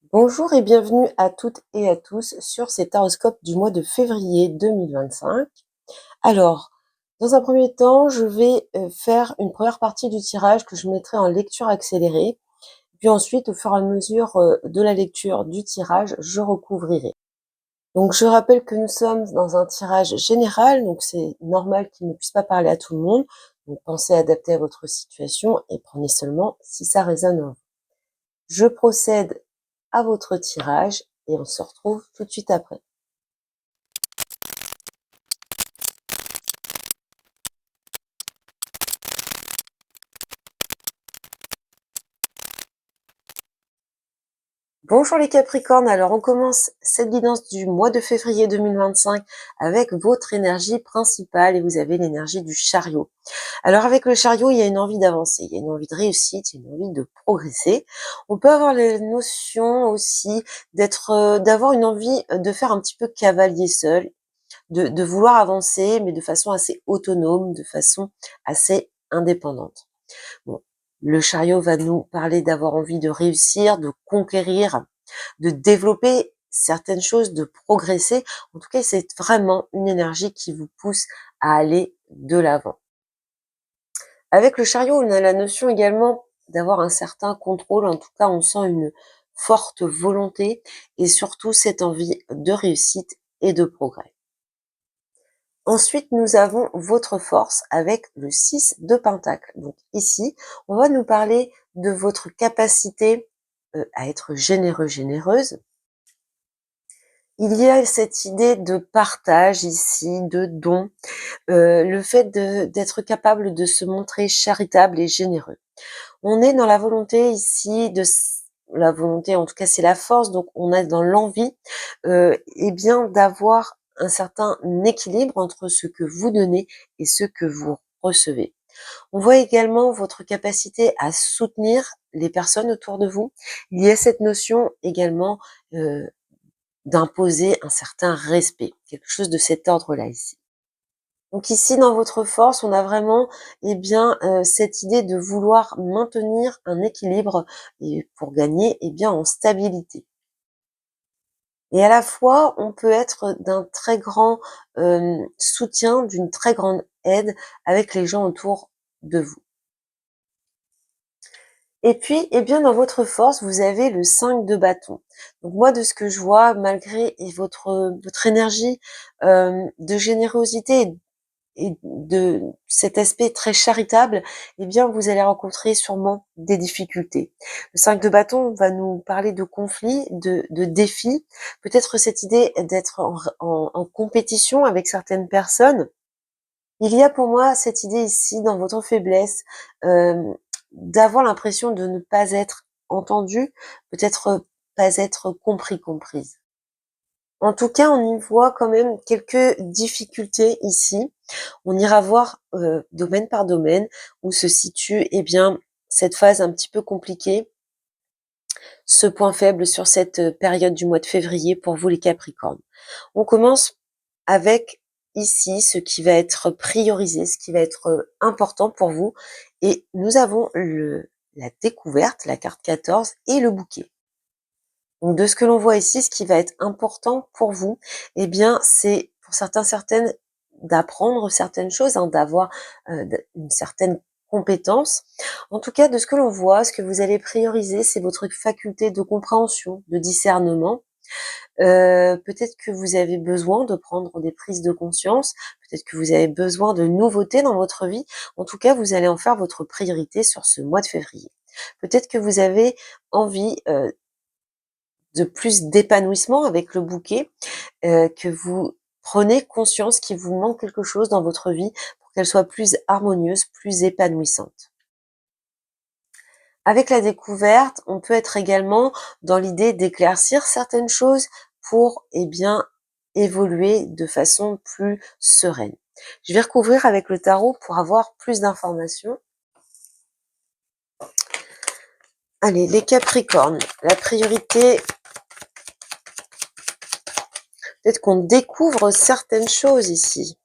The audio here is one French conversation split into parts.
Bonjour et bienvenue à toutes et à tous sur cet horoscope du mois de février 2025. Alors, dans un premier temps, je vais faire une première partie du tirage que je mettrai en lecture accélérée. Puis ensuite, au fur et à mesure de la lecture du tirage, je recouvrirai. Donc, je rappelle que nous sommes dans un tirage général, donc c'est normal qu'il ne puisse pas parler à tout le monde. Donc, pensez à adapter à votre situation et prenez seulement si ça résonne en vous. Je procède à votre tirage et on se retrouve tout de suite après. Bonjour les Capricornes, alors on commence cette guidance du mois de février 2025 avec votre énergie principale et vous avez l'énergie du chariot. Alors avec le chariot, il y a une envie d'avancer, il y a une envie de réussite, il y a une envie de progresser. On peut avoir les notions aussi d'avoir une envie de faire un petit peu cavalier seul, de vouloir avancer mais de façon assez autonome, de façon assez indépendante. Bon, le chariot va nous parler d'avoir envie de réussir, de conquérir, de développer certaines choses, de progresser. En tout cas, c'est vraiment une énergie qui vous pousse à aller de l'avant. Avec le chariot, on a la notion également d'avoir un certain contrôle. En tout cas, on sent une forte volonté et surtout cette envie de réussite et de progrès. Ensuite, nous avons votre force avec le 6 de Pentacle. Donc ici, on va nous parler de votre capacité à être généreux, généreuse. Il y a cette idée de partage ici, de don, le fait d'être capable de se montrer charitable et généreux. On est dans la volonté ici la volonté, en tout cas c'est la force, donc on est dans l'envie, et bien d'avoir un certain équilibre entre ce que vous donnez et ce que vous recevez. On voit également votre capacité à soutenir les personnes autour de vous. Il y a cette notion également d'imposer un certain respect, quelque chose de cet ordre-là ici. Donc ici, dans votre force, on a vraiment cette idée de vouloir maintenir un équilibre et pour gagner en stabilité. Et à la fois, on peut être d'un très grand soutien, d'une très grande aide avec les gens autour de vous. Et puis, dans votre force, vous avez le 5 de bâton. Donc moi, de ce que je vois, malgré votre énergie de générosité et de cet aspect très charitable, vous allez rencontrer sûrement des difficultés. Le 5 de bâton va nous parler de conflits, de défis, peut-être cette idée d'être en compétition avec certaines personnes. Il y a pour moi cette idée ici, dans votre faiblesse, d'avoir l'impression de ne pas être entendu, peut-être pas être comprise. En tout cas, on y voit quand même quelques difficultés ici. On ira voir domaine par domaine où se situe cette phase un petit peu compliquée, ce point faible sur cette période du mois de février pour vous les Capricornes. On commence avec ici ce qui va être priorisé, ce qui va être important pour vous. Et nous avons la découverte, la carte 14 et le bouquet. Donc de ce que l'on voit ici, ce qui va être important pour vous, c'est pour certaines d'apprendre certaines choses, d'avoir une certaine compétence. En tout cas, de ce que l'on voit, ce que vous allez prioriser, c'est votre faculté de compréhension, de discernement. Peut-être que vous avez besoin de prendre des prises de conscience, peut-être que vous avez besoin de nouveautés dans votre vie. En tout cas, vous allez en faire votre priorité sur ce mois de février. Peut-être que vous avez envie de plus d'épanouissement avec le bouquet, que vous prenez conscience qu'il vous manque quelque chose dans votre vie pour qu'elle soit plus harmonieuse, plus épanouissante. Avec la découverte, on peut être également dans l'idée d'éclaircir certaines choses pour évoluer de façon plus sereine. Je vais recouvrir avec le tarot pour avoir plus d'informations. Allez, les Capricornes, la priorité, peut-être qu'on découvre certaines choses ici.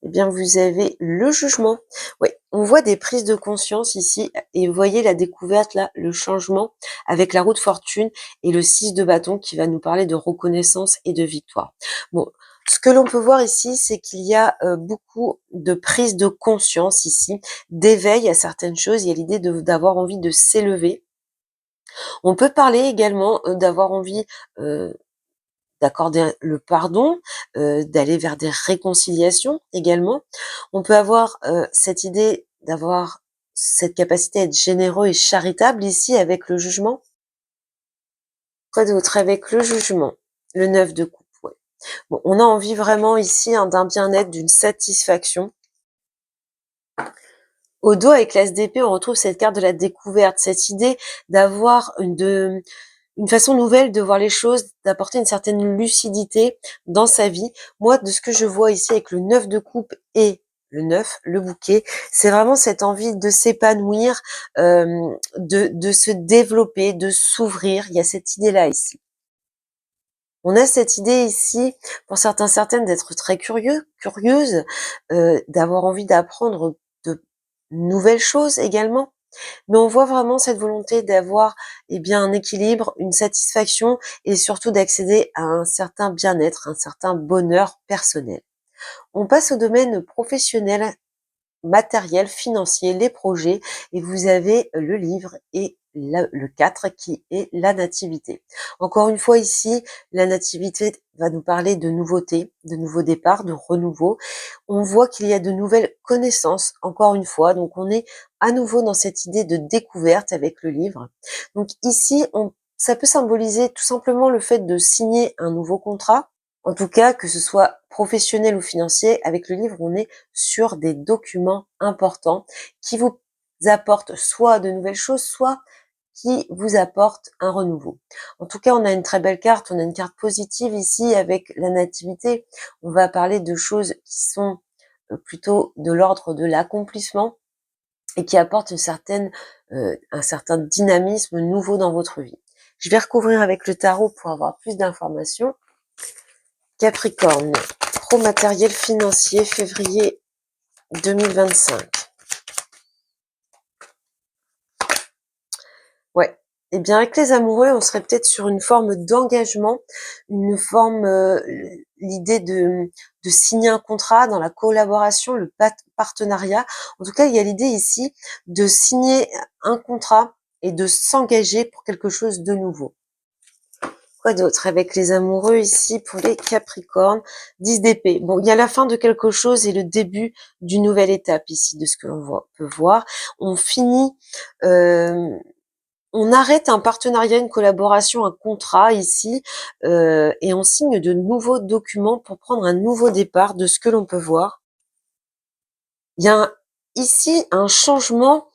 Vous avez le jugement. Oui, on voit des prises de conscience ici, et vous voyez la découverte là, le changement avec la roue de fortune et le 6 de bâton qui va nous parler de reconnaissance et de victoire. Bon, ce que l'on peut voir ici, c'est qu'il y a beaucoup de prise de conscience ici, d'éveil à certaines choses. Il y a l'idée d'avoir envie de s'élever. On peut parler également d'avoir envie d'accorder le pardon, d'aller vers des réconciliations également. On peut avoir cette idée d'avoir cette capacité à être généreux et charitable ici avec le jugement. Quoi d'autre avec le jugement? Le 9 de coupe, ouais. Bon, on a envie vraiment ici d'un bien-être, d'une satisfaction. Au dos, avec l'as d'épée, on retrouve cette carte de la découverte, cette idée d'avoir une façon nouvelle de voir les choses, d'apporter une certaine lucidité dans sa vie. Moi, de ce que je vois ici avec le 9 de coupe et le 9, le bouquet, c'est vraiment cette envie de s'épanouir, de se développer, de s'ouvrir. Il y a cette idée-là ici. On a cette idée ici, pour certains, certaines, d'être très curieuse, d'avoir envie d'apprendre de nouvelles choses également. Mais on voit vraiment cette volonté d'avoir bien un équilibre, une satisfaction et surtout d'accéder à un certain bien-être, un certain bonheur personnel. On passe au domaine professionnel, matériel, financier, les projets, et vous avez le livre et le 4 qui est la nativité. Encore une fois ici, la nativité va nous parler de nouveautés, de nouveaux départs, de renouveau. On voit qu'il y a de nouvelles connaissances, encore une fois, donc on est à nouveau dans cette idée de découverte avec le livre. Donc ici, ça peut symboliser tout simplement le fait de signer un nouveau contrat. En tout cas, que ce soit professionnel ou financier, avec le livre, on est sur des documents importants qui vous apportent soit de nouvelles choses, soit qui vous apportent un renouveau. En tout cas, on a une très belle carte, on a une carte positive ici avec la nativité. On va parler de choses qui sont plutôt de l'ordre de l'accomplissement et qui apportent un certain dynamisme nouveau dans votre vie. Je vais recouvrir avec le tarot pour avoir plus d'informations. Capricorne, pro matériel financier, février 2025. Ouais. Eh bien, avec les amoureux, on serait peut-être sur une forme d'engagement, une forme, l'idée de signer un contrat dans la collaboration, le partenariat. En tout cas, il y a l'idée ici de signer un contrat et de s'engager pour quelque chose de nouveau. Quoi d'autre avec les amoureux ici pour les Capricornes? 10 d'épée. Bon, il y a la fin de quelque chose et le début d'une nouvelle étape ici de ce que l'on peut voir. On finit, on arrête un partenariat, une collaboration, un contrat ici, et on signe de nouveaux documents pour prendre un nouveau départ de ce que l'on peut voir. Il y a ici un changement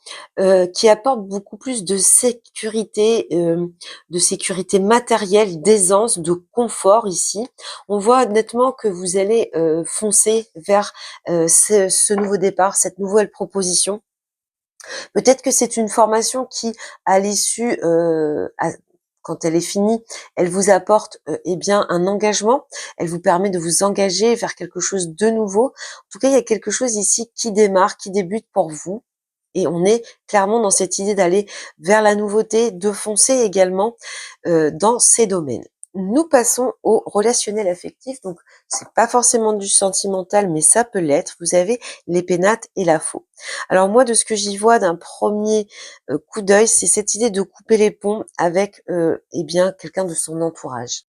qui apporte beaucoup plus de sécurité matérielle, d'aisance, de confort ici. On voit nettement que vous allez foncer vers ce nouveau départ, cette nouvelle proposition. Peut-être que c'est une formation qui, à l'issue, quand elle est finie, elle vous apporte bien un engagement. Elle vous permet de vous engager vers quelque chose de nouveau. En tout cas, il y a quelque chose ici qui démarre, qui débute pour vous. Et on est clairement dans cette idée d'aller vers la nouveauté, de foncer également dans ces domaines. Nous passons au relationnel affectif. Donc, c'est pas forcément du sentimental, mais ça peut l'être. Vous avez les pénates et la faux. Alors moi, de ce que j'y vois d'un premier coup d'œil, c'est cette idée de couper les ponts avec bien quelqu'un de son entourage.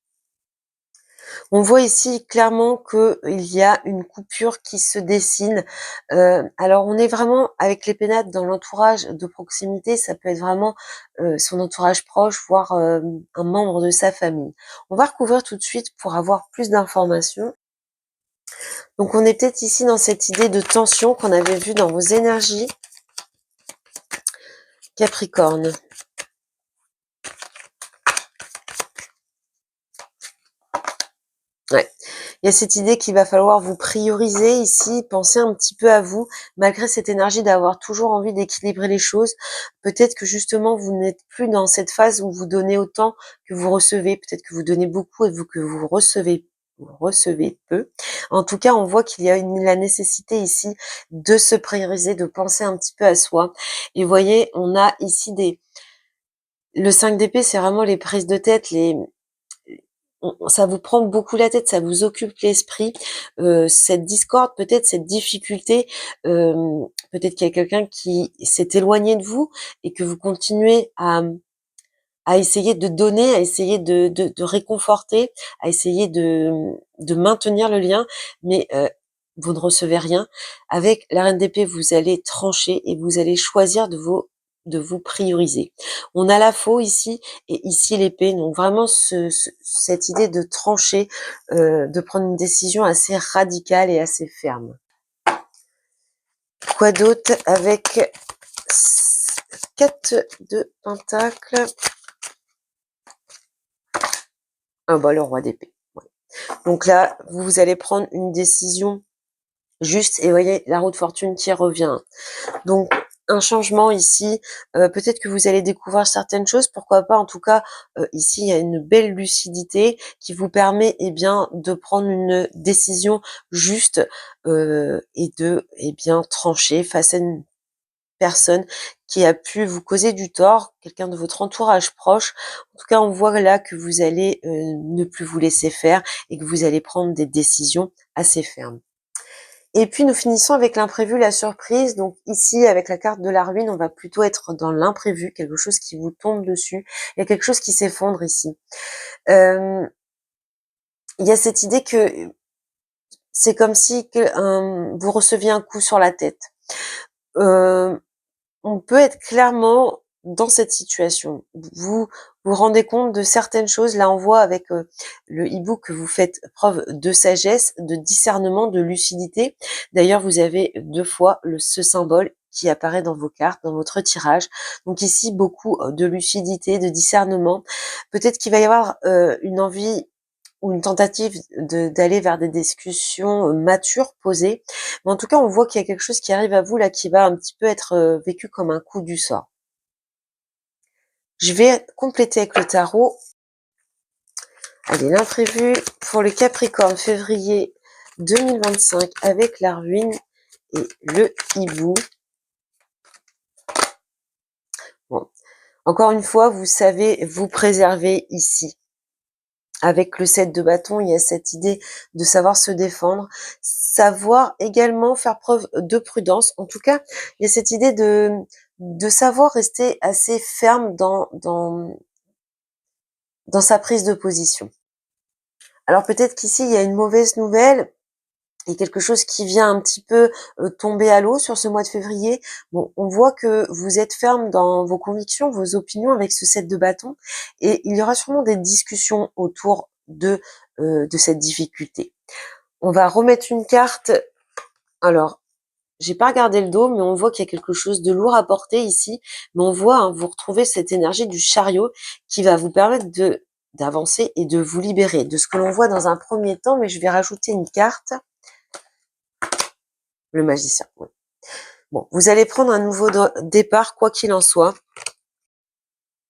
On voit ici clairement qu'il y a une coupure qui se dessine. Alors on est vraiment avec les pénates dans l'entourage de proximité, ça peut être vraiment son entourage proche, voire un membre de sa famille. On va recouvrir tout de suite pour avoir plus d'informations. Donc on est peut-être ici dans cette idée de tension qu'on avait vue dans vos énergies. Capricorne. Ouais. Il y a cette idée qu'il va falloir vous prioriser ici, penser un petit peu à vous, malgré cette énergie d'avoir toujours envie d'équilibrer les choses. Peut-être que justement, vous n'êtes plus dans cette phase où vous donnez autant que vous recevez. Peut-être que vous donnez beaucoup et que vous recevez vous recevez peu. En tout cas, on voit qu'il y a la nécessité ici de se prioriser, de penser un petit peu à soi. Et vous voyez, on a ici le 5 d'épée, c'est vraiment les prises de tête, ça vous prend beaucoup la tête, ça vous occupe l'esprit. Cette discorde, peut-être cette difficulté, peut-être qu'il y a quelqu'un qui s'est éloigné de vous et que vous continuez à essayer de donner, à essayer de réconforter, à essayer de maintenir le lien, mais vous ne recevez rien. Avec la reine d'épée, vous allez trancher et vous allez choisir de vous prioriser. On a la faux ici et ici l'épée, donc vraiment cette idée de trancher, de prendre une décision assez radicale et assez ferme. Quoi d'autre avec 4 de pentacles? Ah bah le roi d'épée. Ouais. Donc là, vous allez prendre une décision juste et voyez la roue de fortune qui revient. Donc un changement ici, peut-être que vous allez découvrir certaines choses, pourquoi pas. En tout cas, ici il y a une belle lucidité qui vous permet bien de prendre une décision juste et de bien trancher face à une personne qui a pu vous causer du tort, quelqu'un de votre entourage proche. En tout cas, on voit là que vous allez ne plus vous laisser faire et que vous allez prendre des décisions assez fermes. Et puis, nous finissons avec l'imprévu, la surprise. Donc ici, avec la carte de la ruine, on va plutôt être dans l'imprévu, quelque chose qui vous tombe dessus. Il y a quelque chose qui s'effondre ici. Il y a cette idée que c'est comme si vous receviez un coup sur la tête. On peut être clairement dans cette situation. Vous vous rendez compte de certaines choses. Là, on voit avec le hibou que vous faites preuve de sagesse, de discernement, de lucidité. D'ailleurs, vous avez 2 fois ce symbole qui apparaît dans vos cartes, dans votre tirage. Donc ici, beaucoup de lucidité, de discernement. Peut-être qu'il va y avoir une envie ou une tentative d'aller vers des discussions matures, posées. Mais en tout cas, on voit qu'il y a quelque chose qui arrive à vous là, qui va un petit peu être vécu comme un coup du sort. Je vais compléter avec le tarot. Allez, l'imprévu pour le Capricorne, février 2025, avec la ruine et le hibou. Bon. Encore une fois, vous savez vous préserver ici. Avec le 7 de bâton, il y a cette idée de savoir se défendre, savoir également faire preuve de prudence. En tout cas, il y a cette idée de savoir rester assez ferme dans sa prise de position. Alors peut-être qu'ici, il y a une mauvaise nouvelle et quelque chose qui vient un petit peu tomber à l'eau sur ce mois de février. Bon, on voit que vous êtes ferme dans vos convictions, vos opinions avec ce 7 de bâton et il y aura sûrement des discussions autour de cette difficulté. On va remettre une carte. Alors, j'ai pas regardé le dos, mais on voit qu'il y a quelque chose de lourd à porter ici. Mais on voit, hein, vous retrouvez cette énergie du chariot qui va vous permettre d'avancer et de vous libérer de ce que l'on voit dans un premier temps. Mais je vais rajouter une carte. Le magicien. Oui. Bon, vous allez prendre un nouveau départ, quoi qu'il en soit.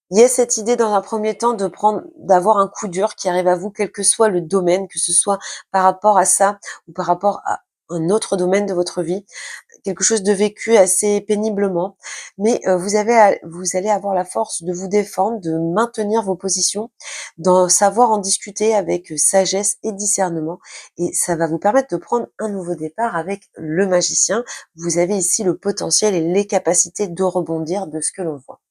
Il y a cette idée dans un premier temps d'avoir un coup dur qui arrive à vous, quel que soit le domaine, que ce soit par rapport à ça ou par rapport à un autre domaine de votre vie, quelque chose de vécu assez péniblement, mais vous allez avoir la force de vous défendre, de maintenir vos positions, d'en savoir en discuter avec sagesse et discernement, et ça va vous permettre de prendre un nouveau départ avec le magicien. Vous avez ici le potentiel et les capacités de rebondir de ce que l'on voit.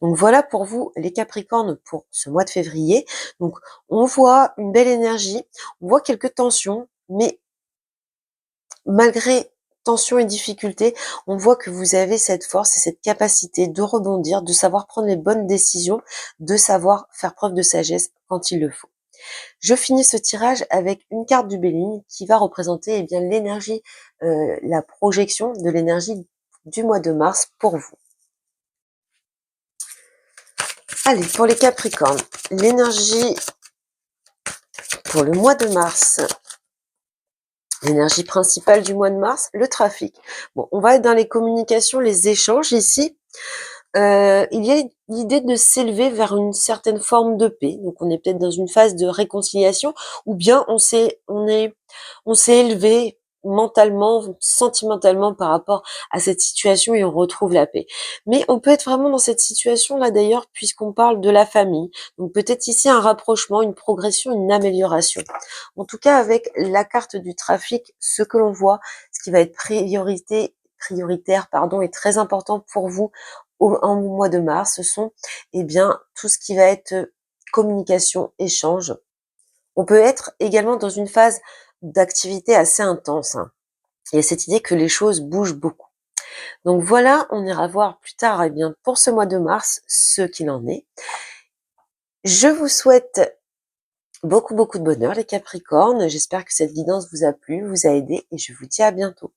Donc voilà pour vous les Capricornes pour ce mois de février. Donc on voit une belle énergie, on voit quelques tensions, mais malgré tensions et difficultés, on voit que vous avez cette force et cette capacité de rebondir, de savoir prendre les bonnes décisions, de savoir faire preuve de sagesse quand il le faut. Je finis ce tirage avec une carte du Béligne qui va représenter bien l'énergie, la projection de l'énergie du mois de mars pour vous. Allez, pour les Capricornes, l'énergie pour le mois de mars, l'énergie principale du mois de mars, le trafic. Bon, on va être dans les communications, les échanges ici. Il y a l'idée de s'élever vers une certaine forme de paix. Donc on est peut-être dans une phase de réconciliation, ou bien on s'est élevé mentalement, sentimentalement par rapport à cette situation et on retrouve la paix. Mais on peut être vraiment dans cette situation-là d'ailleurs, puisqu'on parle de la famille. Donc peut-être ici un rapprochement, une progression, une amélioration. En tout cas, avec la carte du trafic, ce que l'on voit, ce qui va être prioritaire, pardon, est très important pour vous en mois de mars, ce sont, eh bien, tout ce qui va être communication, échange. On peut être également dans une phase d'activité assez intense, hein. Il y a cette idée que les choses bougent beaucoup. Donc voilà, on ira voir plus tard, eh bien, pour ce mois de mars, ce qu'il en est. Je vous souhaite beaucoup, beaucoup de bonheur, les Capricornes. J'espère que cette guidance vous a plu, vous a aidé, et je vous dis à bientôt.